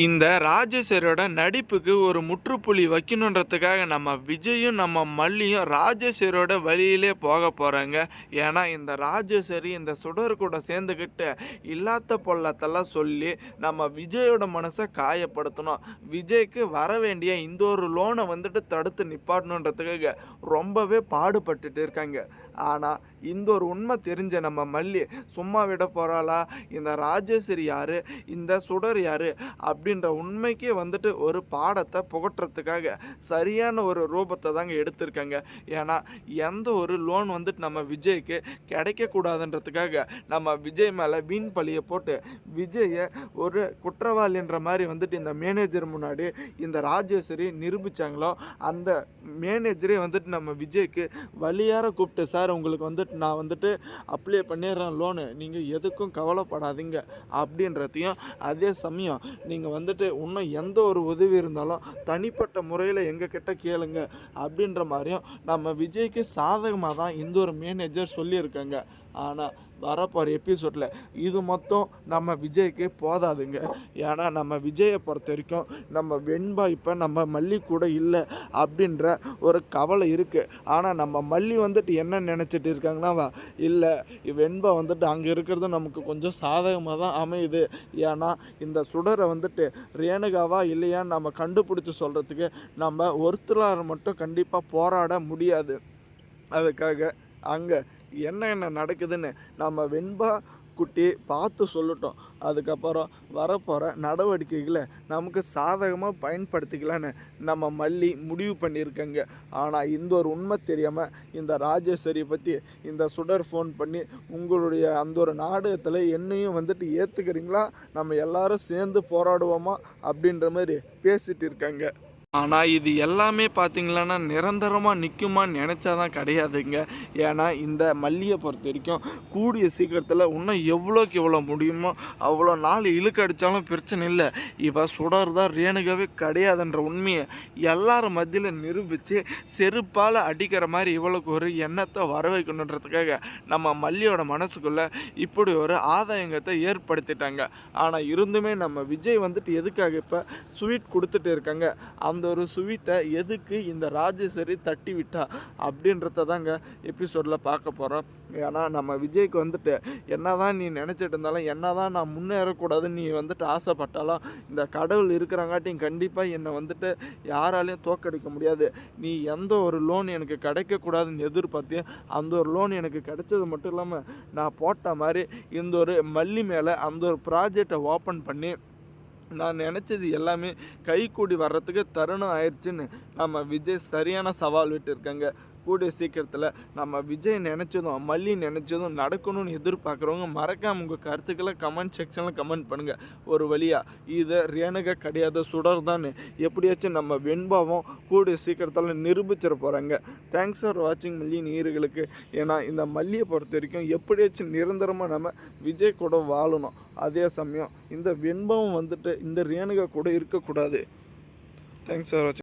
இந்த ராஜேஸ்வரியோட நடிப்புக்கு ஒரு முற்றுப்புள்ளி வைக்கணுன்றதுக்காக நம்ம விஜயும் நம்ம மல்லியும் ராஜேஸ்வரியோட வழியிலே போக போகிறாங்க. ஏன்னா இந்த ராஜேஸ்வரி இந்த சுடர் கூட சேர்ந்துக்கிட்டு இல்லாத பொல்லாத்தெல்லாம் சொல்லி நம்ம விஜயோட மனசை காயப்படுத்தணும். விஜய்க்கு வர வேண்டிய இந்த ஒரு லோனை வந்துட்டு தடுத்து நிப்பாட்டணுன்றதுக்காக ரொம்பவே பாடுபட்டுட்டு இருக்காங்க. ஆனால் இந்த ஒரு உண்மை தெரிஞ்ச நம்ம மல்லி சும்மா விட போகிறாளா? இந்த ராஜேஸ்வரி யார், இந்த சுடர் யார் அப்படின்ற உண்மைக்கே வந்துட்டு ஒரு பாடத்தை புகட்டுறதுக்காக சரியான ஒரு ரூபத்தை தாங்க எடுத்திருக்காங்க. ஏன்னா எந்த ஒரு லோன் வந்துட்டு நம்ம விஜய்க்கு கிடைக்கக்கூடாதுன்றதுக்காக நம்ம விஜய் மேலே வீண் பழியை போட்டு விஜயை ஒரு குற்றவாளின்ற மாதிரி வந்துட்டு இந்த மேனேஜர் முன்னாடி இந்த ராஜேஸ்வரி நிரூபித்தாங்களோ, அந்த மேனேஜரே வந்துட்டு நம்ம விஜய்க்கு வழியார கூப்பிட்டு, சார் உங்களுக்கு வந்துட்டு நான் வந்துட்டு அப்ளை பண்ணிடுறேன் லோனு, நீங்கள் எதுக்கும் கவலைப்படாதீங்க அப்படின்றதையும், அதே சமயம் நீங்கள் வந்துட்டு இன்னும் எந்த ஒரு உதவி இருந்தாலும் தனிப்பட்ட முறையில் எங்ககிட்ட கேளுங்க அப்படின்ற மாதிரியும் நம்ம விஜய்க்கு சாதகமாக தான் இந்த ஒரு மேனேஜர் சொல்லியிருக்காங்க. ஆனால் வரப்போகிற எபிசோடில் இது மொத்தம் நம்ம விஜய்க்கு போதாதுங்க. ஏன்னா நம்ம விஜயை பொறுத்த வரைக்கும் நம்ம வெண்பா இப்போ நம்ம மல்லி கூட இல்லை அப்படின்ற ஒரு கவலை இருக்குது. ஆனால் நம்ம மல்லி வந்துட்டு என்ன நினச்சிட்டு இருக்காங்கன்னா, இல்லை வெண்பா வந்துட்டு அங்கே இருக்கிறது நமக்கு கொஞ்சம் சாதகமாக தான் அமையுது. ஏன்னா இந்த சுடரை வந்துட்டு ரேணுகாவா இல்லையான்னு நம்ம கண்டுபிடிச்சி சொல்கிறதுக்கு நம்ம ஒருத்தரால் மட்டும் கண்டிப்பாக போராட முடியாது. அதுக்காக அங்கே என்ன நடக்குதுன்னு நம்ம வெண்பா குட்டி பார்த்து சொல்லட்டும். அதுக்கப்புறம் வரப்போகிற நடவடிக்கைகளை நமக்கு சாதகமாக பயன்படுத்திக்கலான்னு நம்ம மல்லி முடிவு பண்ணியிருக்கங்க. ஆனால் இந்த ஒரு உண்மை தெரியாமல் இந்த ராஜேஸ்வரியை பற்றி இந்த சுடர் ஃபோன் பண்ணி உங்களுடைய அந்த ஒரு நாடகத்தில் என்னையும் வந்துட்டு ஏற்றுக்கிறீங்களா, நம்ம எல்லாரும் சேர்ந்து போராடுவோமா அப்படின்ற மாதிரி பேசிகிட்டு இருக்காங்க. ஆனால் இது எல்லாமே பார்த்திங்களன்னா நிரந்தரமாக நிற்குமான்னு நினச்சாதான் கிடையாதுங்க. ஏன்னா இந்த மல்லியை பொறுத்த வரைக்கும் கூடிய சீக்கிரத்தில் இன்னும் எவ்வளோக்கு எவ்வளோ முடியுமோ அவ்வளோ நாள் இழுக்கு அடித்தாலும் பிரச்சனை இல்லை. இவ சுடர் தான் ரேணுகாவே கிடையாதுன்ற உண்மையை எல்லாரும் மத்தியில் நிரூபித்து செருப்பால் அடிக்கிற மாதிரி இவளுக்கு ஒரு எண்ணத்தை வர வைக்கணுன்றதுக்காக நம்ம மல்லியோட மனசுக்குள்ளே இப்படி ஒரு ஆதாயங்கத்தை ஏற்படுத்திட்டாங்க. ஆனால் இருந்துமே நம்ம விஜய் வந்துட்டு எதுக்காக இப்போ ஸ்வீட் கொடுத்துட்டு இருக்காங்க, அந்த ஒரு ஸ்வீட்டை எதுக்கு இந்த ராஜேஸ்வரி தட்டி விட்டா அப்படின்றத தாங்க எபிசோடில் பார்க்க போகிறோம். ஏன்னா நம்ம விஜய்க்கு வந்துட்டு என்ன தான் நீ நினச்சிட்டு இருந்தாலும், என்ன தான் நான் முன்னேறக்கூடாதுன்னு நீ வந்துட்டு ஆசைப்பட்டாலும், இந்த கடவுள் இருக்கிறங்காட்டியும் கண்டிப்பாக என்னை வந்துட்டு யாராலையும் தோக்கடிக்க முடியாது. நீ எந்த ஒரு லோன் எனக்கு கிடைக்கக்கூடாதுன்னு எதிர்பார்த்தியோ அந்த ஒரு லோன் எனக்கு கிடைச்சது மட்டும் இல்லாமல் நான் போட்ட மாதிரி இந்த ஒரு மல்லி மேலே அந்த ஒரு ப்ராஜெக்டை ஓப்பன் பண்ணி நான் நினச்சது எல்லாமே கைக்கூடி வர்றதுக்கு தருணம் ஆயிடுச்சுன்னு நம்ம விஜய் சரியான சவால் விட்டுருக்காங்க. கூடிய சீக்கிரத்தில் நம்ம விஜய் நினச்சதும் மல்லி நினச்சதும் நடக்கணும்னு எதிர்பார்க்குறவங்க மறக்காமல் உங்கள் கருத்துக்களை கமெண்ட் செக்ஷனில் கமெண்ட் பண்ணுங்கள். ஒரு வழியாக இதை ரேணுகா கிடையாது சுடர் தான் எப்படியாச்சும் நம்ம வெண்பாவும் கூடிய சீக்கிரத்தில் நிரூபிச்சிட போகிறாங்க. தேங்க்ஸ் ஃபார் வாட்சிங் மல்லி நேயர்களுக்கு. ஏன்னா இந்த மல்லியை பொறுத்த வரைக்கும் எப்படியாச்சும் நிரந்தரமாக நம்ம விஜய் கூட வாழணும். அதே சமயம் இந்த வெண்பாவும் வந்துட்டு இந்த ரேணுகா கூட இருக்கக்கூடாது. தேங்க்ஸ் ஃபார் வாட்சிங்.